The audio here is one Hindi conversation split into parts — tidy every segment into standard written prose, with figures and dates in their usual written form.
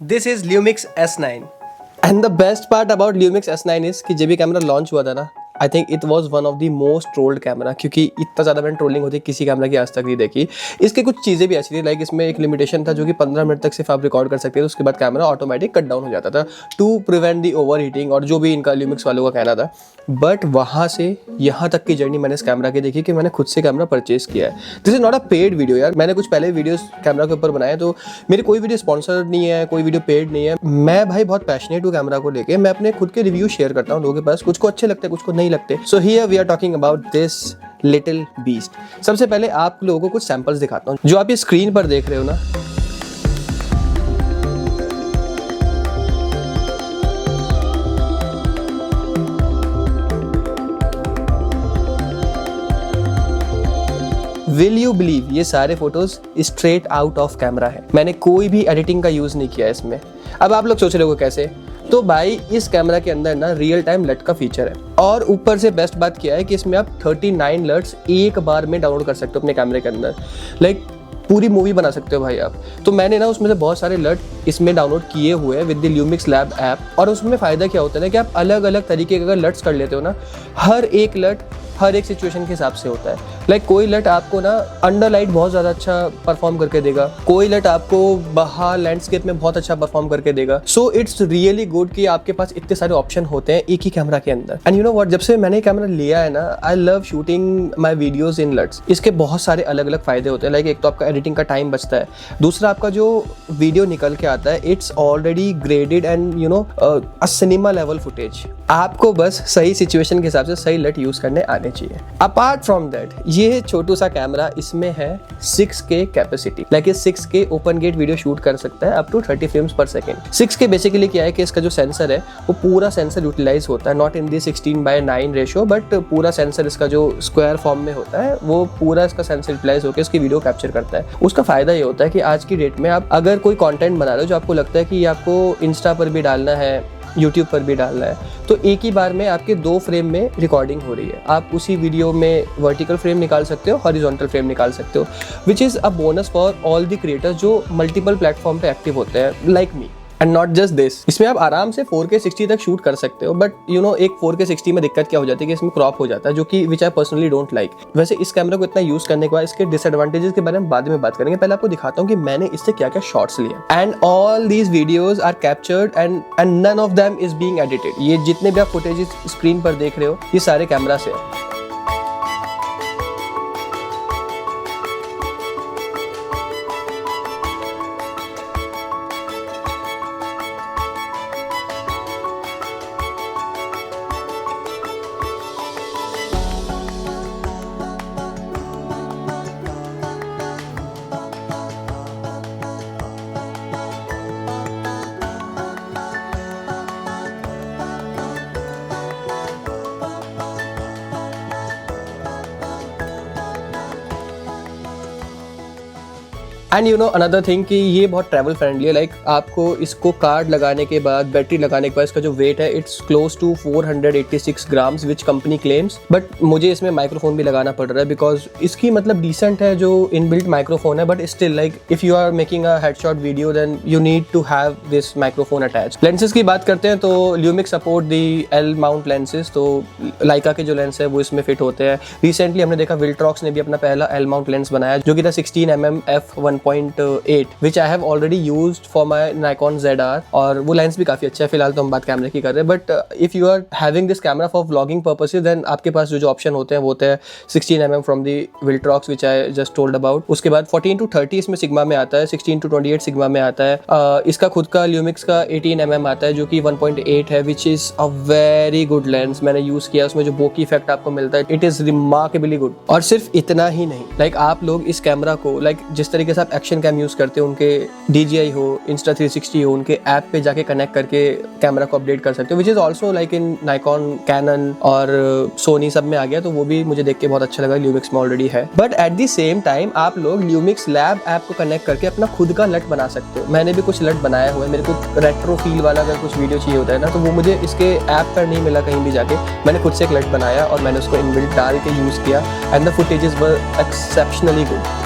This is Lumix S9 and the best part about Lumix S9 is कि जब ये कैमरा लॉन्च हुआ था ना, I think it was one of the most trolled camera, क्योंकि इतना ज़्यादा मैंने ट्रोलिंग होती किसी कैमरा की आज तक नहीं देखी। इसके कुछ चीज़ें भी अच्छी थी, लाइक इसमें एक लिमिटेशन था जो कि 15 मिनट तक सिर्फ आप रिकॉर्ड कर सकते थे, उसके बाद कैमरा ऑटोमेटिक कट डाउन हो जाता था to prevent the overheating, और जो भी इनका ल्यूमिक्स वालों का कहना था। बट वहाँ से यहाँ तक की जर्नी मैंने इस कैमरा की देखी कि मैंने खुद से कैमरा परचेज किया है। This is not a paid video यार, मैंने कुछ पहले वीडियोस कैमरा के ऊपर बनाए, तो मेरी कोई वीडियो स्पॉन्सर्ड नहीं है, कोई वीडियो पेड नहीं है। मैं भाई बहुत पैशनेट हूँ कैमरा को लेके, मैं अपने खुद के रिव्यू शेयर करता हूँ लोगों के पास, कुछ को अच्छे लगते हैं कुछ को नहीं लगते। So here we are talking about this little beast. सबसे पहले आप लोगों को कुछ सैंपल्स दिखाता हूँ जो आप ये स्क्रीन पर देख रहे हो ना। विल यू बिलीव ये सारे photos straight out of camera है, मैंने कोई भी एडिटिंग का यूज नहीं किया इसमें। अब आप लोग सोच रहे हो कैसे, तो भाई इस कैमरा के अंदर ना रियल टाइम लट का फीचर है, और ऊपर से बेस्ट बात क्या है कि इसमें आप 39 लट्स एक बार में डाउनलोड कर सकते हो अपने कैमरे के अंदर। लाइक पूरी मूवी बना सकते हो भाई आप। तो मैंने ना उसमें से बहुत सारे लट इसमें डाउनलोड किए हुए हैं विद द ल्यूमिक्स लैब ऐप, और उसमें फ़ायदा क्या होता है ना कि आप अलग अलग तरीके के अगर लट्स कर लेते हो ना, हर एक लट हर एक सिचुएशन के हिसाब से होता है। लाइक कोई लट आपको ना अंडर लाइट बहुत ज़्यादा अच्छा परफॉर्म करके देगा, कोई लट आपको बाहर लैंडस्केप में बहुत अच्छा परफॉर्म करके देगा। सो इट्स रियली गुड कि आपके पास इतने सारे ऑप्शन होते हैं एक ही कैमरा के अंदर। एंड यू नो व्हाट, जब से मैंने कैमरा लिया है ना, I love shooting my videos in lots. इसके बहुत सारे अलग अलग फायदे होते हैं। लाइक एक तो आपका एडिटिंग का टाइम बचता है, दूसरा आपका जो वीडियो निकल के आता है it's already graded and you know a cinema level footage. आपको बस सही सिचुएशन के हिसाब से सही लट यूज करने आने चाहिए। अपार्ट फ्रॉम दैट ये छोटू सा कैमरा, इसमें है 6K capacity, like 6K open gate video shoot कर सकता है अप टू 30 फ्रेम्स पर सेकेंड। 6K बेसिकली क्या है कि इसका जो सेंसर है वो पूरा सेंसर यूटिलाइज होता है, not in the 16:9 ratio, but पूरा सेंसर इसका जो स्क्वायर फॉर्म में होता है वो पूरा इसका सेंसर यूटिलाइज होकर इसकी वीडियो कैप्चर करता है। उसका फायदा ये होता है कि आज की डेट में आप अगर कोई कंटेंट बना रहे हो जो आपको लगता है कि आपको इंस्टा पर भी डालना है, यूट्यूब पर भी डालना है, तो एक ही बार में आपके 2 फ्रेम में रिकॉर्डिंग हो रही है। आप उसी वीडियो में वर्टिकल फ्रेम निकाल सकते हो, हॉरिजॉन्टल फ्रेम निकाल सकते हो, विच is a bonus for all the creators जो मल्टीपल प्लेटफॉर्म पे एक्टिव होते हैं like me. And not just this, इसमें आप आराम से 4K 60 तक शूट कर सकते हो, बट यू नो एक 4K 60 में दिक्कत क्या हो जाती है कि इसमें क्रॉप हो जाता है, जो कि विच आई पर्सनली डोंट लाइक। वैसे इस कैमरा को इतना यूज करने के बाद इसके डिसएडवांटेजेस के बारे में बाद में बात करेंगे, पहले आपको दिखाता हूँ कि मैंने इससे क्या क्या शॉट्स लिए। And all these videos are captured and none of them is being edited. ये जितने भी आप फुटेज स्क्रीन पर देख रहे हो ये सारे कैमरा से है। And you know another thing कि ये बहुत ट्रैवल फ्रेंडली है। लाइक आपको इसको कार्ड लगाने के बाद, बैटरी लगाने के बाद इसका जो वेट है it's close to 486 grams which company claims, but मुझे इसमें माइक्रोफोन भी लगाना पड़ रहा है बिकॉज इसकी मतलब डिसेंट है जो इनबिल्ट माइक्रोफोन है, but still like if you are making a headshot video then you need to have this microphone attach. Lenses की बात करते हैं तो Lumix support the L mount lenses, तो लाइका के जो लेंस है वो इसमें फिट होते हैं। रिसेंटली हमने देखा विल्ट्रॉक्स ने भी अपना पहला एल माउंट लेंस बनाया जो कि था 16mm f1.8 which I have already used for my Nikon ZR, और वो लेंस भी काफ़ी अच्छा है। फिलहाल तो हम बात कैमरे की कर रहे हैं, but if you are having this camera for vlogging purposes then आपके पास जो ऑप्शन होते हैं वो होते हैं 16mm from the Viltrox which I just told about. उसके बाद 14-30 इसमें सिग्मा में आता है, 16-28 सिग्मा में आता है। इसका खुद का ल्यूमिक्स का 18mm आता है जो कि 1.8 है, विच is a very good lens. मैंने यूज़ किया, उसमें जो बोकी इफेक्ट आपको मिलता है इट इज़ रिमार्केबली गुड। और सिर्फ इतना ही नहीं, लाइक आप लोग इस कैमरा को लाइक जिस तरीके से आप एक्शन कैम यूज़ करते हो, उनके DJI हो, Insta360 हो, उनके ऐप पे जाके कनेक्ट करके कैमरा को अपडेट कर सकते हो, which is also like in Nikon, Canon और Sony सब में आ गया, तो वो भी मुझे देख के बहुत अच्छा लगा। ल्यूमिक्स में ऑलरेडी है, but at the same time आप लोग ल्यूमिक्स लैब ऐप को कनेक्ट करके अपना खुद का लट बना सकते हो। मैंने भी कुछ लट बनाया हुआ है, मेरे को रेट्रो फील वाला अगर कुछ वीडियो चाहिए होता है ना, तो वो मुझे इसके ऐप पर नहीं मिला कहीं भी जाके, मैंने खुद से एक लट बनाया और मैंने उसको इनबिल्ट डाल के यूज़ किया and the footages were exceptionally good.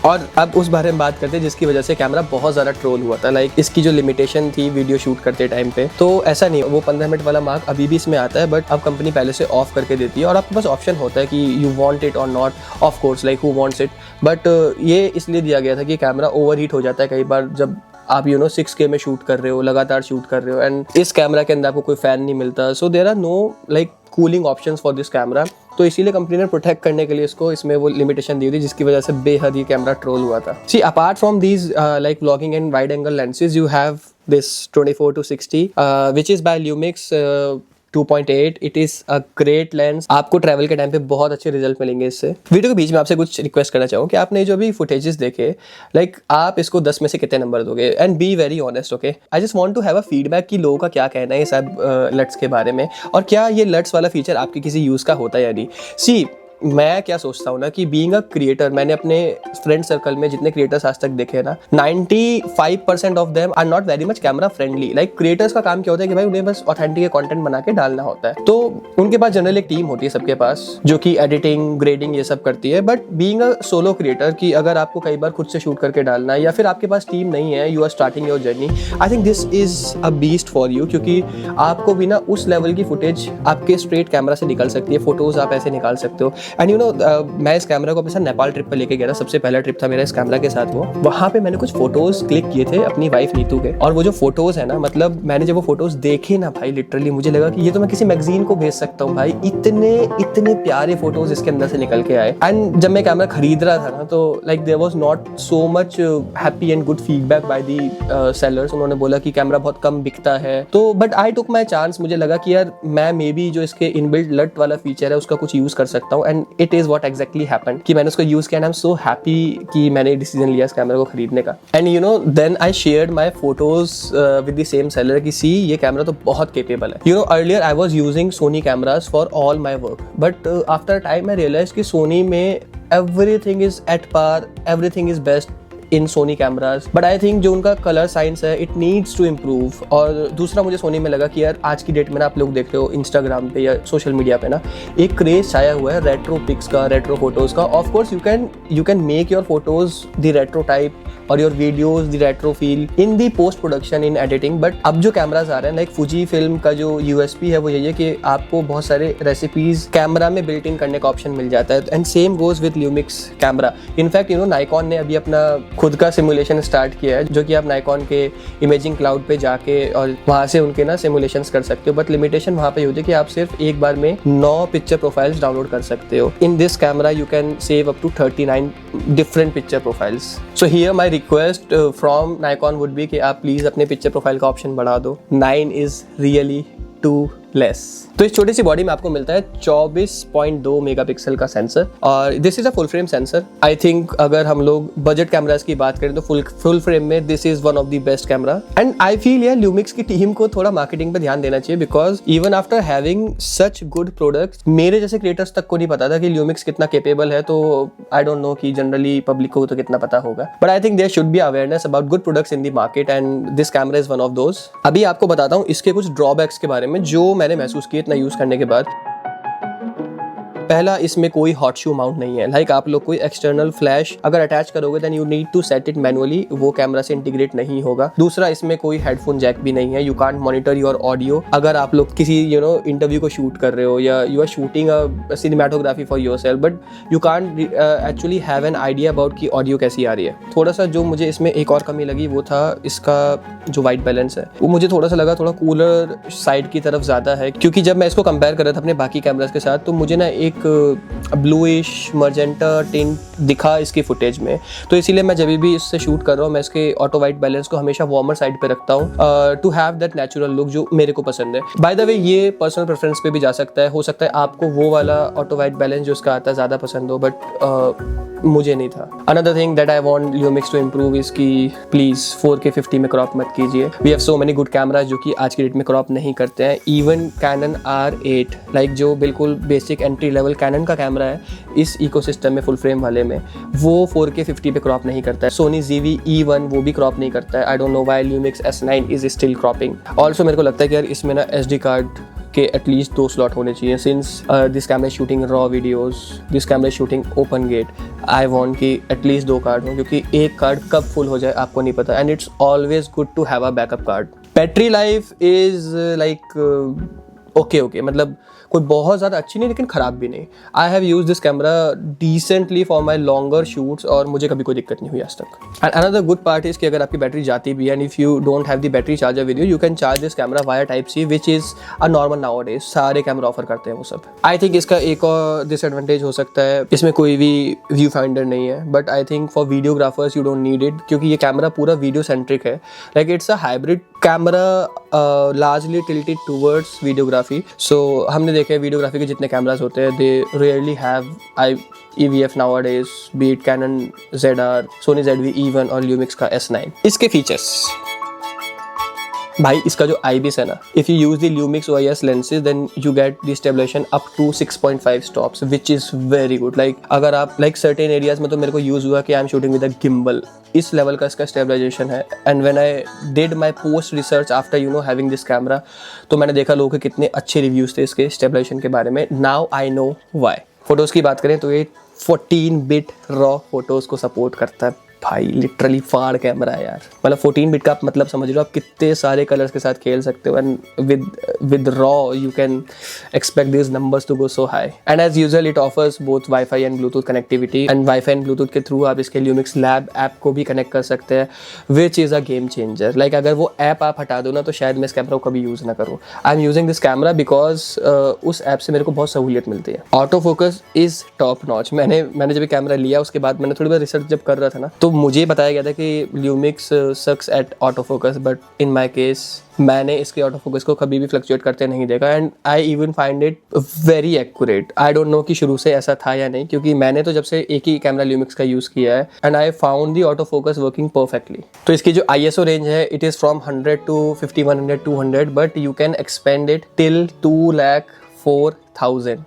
और अब उस बारे में बात करते हैं जिसकी वजह से कैमरा बहुत ज़्यादा ट्रोल हुआ था। लाइक इसकी जो लिमिटेशन थी वीडियो शूट करते टाइम पे, तो ऐसा नहीं, वो 15 मिनट वाला मार्क अभी भी इसमें आता है, बट अब कंपनी पहले से ऑफ करके देती है और आपके पास ऑप्शन होता है कि यू वांट इट और not, of course like who wants it. But ये इसलिए दिया गया था कि कैमरा ओवर हीट हो जाता है कई बार जब आप 6K में शूट कर रहे हो, लगातार शूट कर रहे हो, एंड इस कैमरा के अंदर आपको कोई फैन नहीं मिलता, so there are no like cooling options for this camera. तो इसीलिए कंपनी ने प्रोटेक्ट करने के लिए इसमें वो लिमिटेशन दी थी, जिसकी वजह से बेहद ही कैमरा ट्रोल हुआ था। See apart from these like vlogging and wide angle lenses, you have this 24-60 which is by Lumix 2.8. It is a great lens. आपको ट्रैवल के टाइम पे बहुत अच्छे रिजल्ट मिलेंगे इससे। वीडियो के बीच में आपसे कुछ रिक्वेस्ट करना चाहूँ कि आपने जो भी फुटेजेस देखे, लाइक आप इसको 10 में से कितने नंबर दोगे, and be very honest, okay. I just want to have a feedback कि लोगों का क्या कहना है ये सब लट्स के बारे में, और क्या ये लट्स वाला फीचर आपके किसी यूज़ का होता है या नहीं। सी मैं क्या सोचता हूँ ना कि बीइंग अ क्रिएटर, मैंने अपने फ्रेंड सर्कल में जितने क्रिएटर्स आज तक देखे ना, 95% of them are not very much camera friendly. Like creators का काम क्या होता है कि भाई उन्हें बस ऑथेंटिक कंटेंट बना के डालना होता है, तो उनके पास जनरल एक टीम होती है सबके पास जो कि एडिटिंग, ग्रेडिंग ये सब करती है। But being a solo creator, कि अगर आपको कई बार खुद से शूट करके डालना है या फिर आपके पास टीम नहीं है, you are starting your journey, I think this is a beast for you, क्योंकि आपको भी ना उस लेवल की फुटेज आपके स्ट्रेट कैमरा से निकल सकती है, फोटोज आप ऐसे निकाल सकते हो। एंड मैं इस कैमरा को अपने साथ नेपाल ट्रिप पर लेके गया था, सबसे पहला ट्रिप था मेरा इस कैमरा के साथ। वो वहाँ पे मैंने कुछ फोटोज क्लिक किए थे अपनी वाइफ नीतू के, और वो जो फोटोज है ना, मतलब मैंने जब वो फोटोज देखे ना भाई, लिटरली मुझे लगा कि ये तो मैं किसी मैगजीन को भेज सकता हूँ भाई, इतने प्यारे फोटोज इसके अंदर से निकल के आए। एंड जब मैं कैमरा खरीद रहा था ना, तो like there was not so much happy and good feedback by the sellers. उन्होंने बोला कि कैमरा बहुत कम बिकता है, तो but I took my chance. मुझे लगा कि यार मैं मे बी जो इसके इनबिल्ट लट वाला फीचर है उसका कुछ यूज कर सकता हूँ, and it is what exactly happened कि मैंने उसको यूज किया, and I'm so happy कि मैंने डिसीजन लिया इस कैमरा को खरीदने का। and then I shared my photos with the same seller कि सी ये कैमरा तो बहुत capable है। earlier I was using Sony cameras for all my work, but after a time I realized कि Sony में everything is at par, everything is best in Sony cameras, but I think जो उनका कलर साइंस है इट नीड्स टू इम्प्रूव। और दूसरा मुझे सोनी में लगा कि यार आज की डेट में ना, आप लोग देख रहे हो इंस्टाग्राम पे या सोशल मीडिया पे ना, एक क्रेज छाया हुआ है रेट्रो पिक्स का, रेट्रो फोटोज का। Of course you can make your photos the retro type और your videos the retro feel in the post production, in editing. But अब जो कैमराज आ रहे हैं, लाइक फुजी फिल्म का जो यूएसपी है वो यही है कि आपको बहुत सारे रेसिपीज कैमरा में बिल्ट इन करने का ऑप्शन मिल जाता है, and same goes with Lumix camera. In fact Nikon ने अभी अपना खुद का सिमुलेशन स्टार्ट किया है, जो कि आप नाइकॉन के इमेजिंग क्लाउड पे जाके और वहाँ से उनके ना सिमुलेशंस कर सकते हो। बट लिमिटेशन वहाँ पे होती है कि आप सिर्फ एक बार में 9 पिक्चर प्रोफाइल्स डाउनलोड कर सकते हो। In this camera you can save up to 39 different picture profiles. So here my request from Nikon would be कि आप प्लीज अपने पिक्चर प्रोफाइल का ऑप्शन बढ़ा दो। 9 इज रियली टू लेस। तो इस छोटी सी बॉडी में आपको मिलता है 24.2 मेगापिक्सल का सेंसर, और this is a full frame sensor. I think अगर हम लोग बजट कैमरास की बात करें तो फुल फ्रेम में this is one of the best camera. And I feel यार ल्यूमिक्स की टीम को थोड़ा मार्केटिंग पे ध्यान देना चाहिए, because even after having such good products, मेरे जैसे क्रिएटर्स तक को नहीं पता था कि ल्यूमिक्स कितना केपेबल है। तो आई डोंट नो कि जनरली पब्लिक को तो कितना पता होगा, but I think there should be awareness about good products in the market, and this camera is one of those. अभी आपको बताता हूँ इसके कुछ ड्रॉबैक्स के बारे में जो मैंने महसूस किया इतना यूज करने के बाद। पहला, इसमें कोई हॉट शू माउंट नहीं है। लाइक आप लोग कोई एक्सटर्नल फ्लैश अगर अटैच करोगे then you need to set it manually, वो कैमरा से इंटीग्रेट नहीं होगा। दूसरा, इसमें कोई हेडफोन जैक भी नहीं है, you can't monitor your audio. अगर आप लोग किसी इंटरव्यू को शूट कर रहे हो या you are shooting a cinematography for yourself, but you can't actually have an idea about कि ऑडियो कैसी आ रही है। थोड़ा सा जो मुझे इसमें एक और कमी लगी वो था इसका जो वाइट बैलेंस है, वो मुझे थोड़ा सा लगा थोड़ा कूलर साइड की तरफ ज़्यादा है, क्योंकि जब मैं इसको कंपेयर कर रहा था अपने बाकी कैमरास के साथ तो मुझे ना एक ब्लूइश मर्जेंटा टिंट दिखा इसकी फुटेज में। तो इसीलिए मैं जब भी इससे शूट कर रहा हूँ मैं इसके ऑटो वाइट बैलेंस को हमेशा वार्मर साइड पे रखता हूँ to have that natural look जो मेरे को पसंद है। बाय द वे ये पर्सनल प्रेफरेंस पे भी जा सकता है, हो सकता है आपको वो वाला ऑटो वाइट बैलेंस जो उसका आता है ज़्यादा पसंद हो, बट मुझे नहीं था। Another thing that I want Lumix to improve is की प्लीज़ 4K 50 में क्रॉप मत कीजिए। We have so many good cameras जो कि आज की डेट में क्रॉप नहीं करते हैं। इवन कैनन R8 लाइक जो बिल्कुल बेसिक एंट्री लेवल कैनन का कैमरा है इस इकोसिस्टम में फुल फ्रेम वाले में, वो 4K 50 पे क्रॉप नहीं करता है। सोनी ZV-E1 वो भी क्रॉप नहीं करता है। I don't know why Lumix S9 is still cropping. Also मेरे को लगता है कि यार इसमें ना SD कार्ड के एटलीस्ट 2 स्लॉट होने चाहिए, since this camera shooting raw videos, this camera shooting open gate. I want कि एटलीस्ट 2 कार्ड हो, क्योंकि एक कार्ड कब फुल हो जाए आपको नहीं पता, and it's always good to have a backup card. Battery life is like okay, मतलब कोई बहुत ज़्यादा अच्छी नहीं लेकिन ख़राब भी नहीं। I have use this camera decently for my longer shoots और मुझे कभी कोई दिक्कत नहीं हुई आज तक। And another good part is कि अगर आपकी बैटरी जाती भी है and if you don't have the battery charger with you can charge this camera via type C, which is a normal nowadays. सारे कैमरा ऑफर करते हैं वो सब। आई थिंक इसका एक और डिसएडवांटेज हो सकता है, इसमें कोई भी व्यू फाइंडर नहीं है, but I think for videographers you don't need it, क्योंकि ये कैमरा पूरा वीडियो सेंट्रिक है। Like it's a hybrid camera, largely tilted towards videography. So हमने देखा है वीडियोग्राफी के जितने कैमराज होते हैं they rarely have EVF nowadays, be it Canon ZR, Sony ZV-E1 और Lumix का S9। इसके फीचर्स भाई, इसका जो IBIS है ना, if you use the Lumix OIS lenses then you get the stabilization up to 6.5 stops which is very good। like अगर आप certain areas में तो मेरे को यूज़ हुआ कि I am shooting with a gimbal, इस लेवल का इसका स्टेबलाइजेशन है। And when I did my post research after having this camera, तो मैंने देखा लोगों के कितने अच्छे रिव्यूज़ थे इसके स्टेबलाइजेशन के बारे में। Now I know why. Photos की बात करें तो ये 14 बिट रॉ फोटोज़ को सपोर्ट करता है भाई, लिटरली फाड़ कैमरा है यार। मतलब 14 बिट का आप मतलब समझ लो आप कितने सारे कलर्स के साथ खेल सकते हो, and with raw you can expect this numbers to go so high. And as usual it offers both WiFi and Bluetooth connectivity, and WiFi and Bluetooth के थ्रू आप इसके Lumix लैब ऐप को भी कनेक्ट कर सकते हैं, विच is a game changer. Like अगर वो ऐप आप हटा दो ना तो शायद मैं इस कैमरा को कभी यूज़ ना करूँ। I am using this camera because उस ऐप से मेरे को बहुत सहूलियत मिलती है। Auto focus is top notch. मैंने जब कैमरा लिया उसके बाद मैंने थोड़ी बहुत रिसर्च जब कर रहा था ना, तो मुझे बताया गया था कि Lumix sucks at auto focus, but in my case मैंने इसके ऑटो फोकस को कभी भी फ्लक्चुएट करते नहीं देखा, and I even find it very accurate. I don't know कि शुरू से ऐसा था या नहीं, क्योंकि मैंने तो जब से एक ही कैमरा Lumix का यूज़ किया है and I found the auto focus working perfectly. तो इसकी जो ISO रेंज है it is from 100 to 5100 200, but you can expand it till 2,04,000।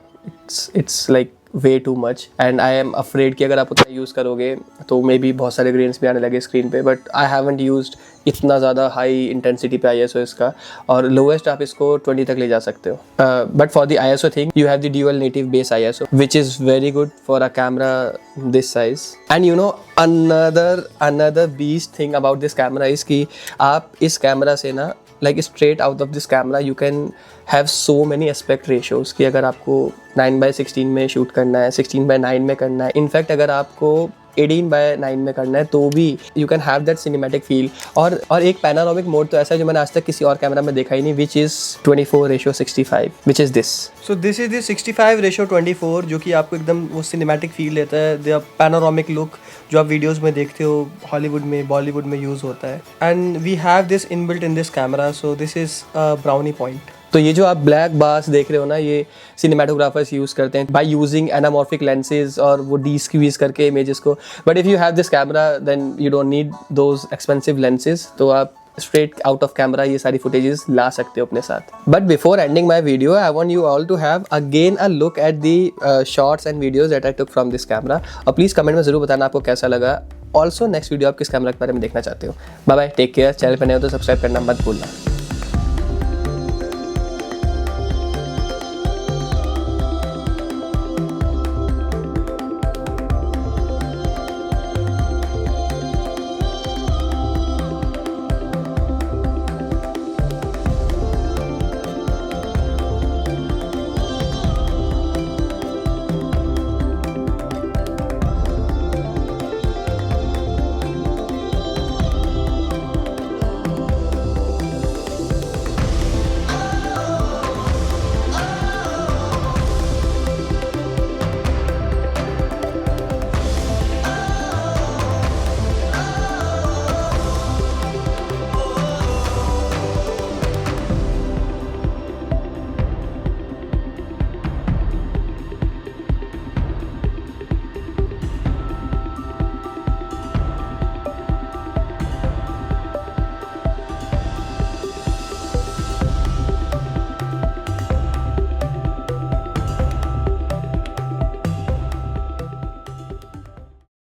It's like way too much, and I am afraid कि अगर आप उतना यूज़ करोगे तो मे बी बहुत सारे ग्रेन्स भी आने लगे स्क्रीन पे, बट आई हैवंट यूज्ड इतना ज़्यादा हाई इंटेंसिटी पे ISO इसका, और लोएस्ट आप इसको 20 तक ले जा सकते हो। But for the ISO thing you have the dual native base ISO which is very good for a camera this size. And you know another beast thing about this camera is कि आप इस कैमरा से ना like straight out of this camera you can have so many aspect ratios कि अगर आपको 9:16 में शूट करना है, 16:9 में करना है, इनफैक्ट अगर आपको 18:9 में करना है तो भी you can have that cinematic feel. और एक पैनारोमिक मोड तो ऐसा है जो मैंने आज तक किसी और कैमरा में देखा ही नहीं, which is 24:65, which is this. So this is this 65:24, जो कि आपको एकदम वो सिनेमैटिक फील देता है, द पैनारोमिक लुक जो आप वीडियोस में देखते हो हॉलीवुड में, बॉलीवुड में यूज़ होता है। And we have this inbuilt in this camera, so this is brownie point. तो ये जो आप ब्लैक बार्स देख रहे हो ना, ये सिनेमाटोग्राफर्स यूज़ करते हैं बाय यूजिंग एनामॉर्फिक लेंसेज और वो डीस्क्वीज करके इमेजेस को। But if you have this camera then you don't need those expensive lenses, तो आप स्ट्रेट आउट ऑफ कैमरा ये सारी फुटेजेस ला सकते हो अपने साथ। But before ending my video I want you all to have again a look at the shorts and videos that I took from this camera, और प्लीज़ कमेंट में ज़रूर बताना आपको कैसा लगा। ऑल्सो नेक्स्ट वीडियो आप किस कैमरा के बारे में देखना चाहते हो। Bye bye, take care. Channel पर नए हो तो सब्सक्राइब करना मत भूलना।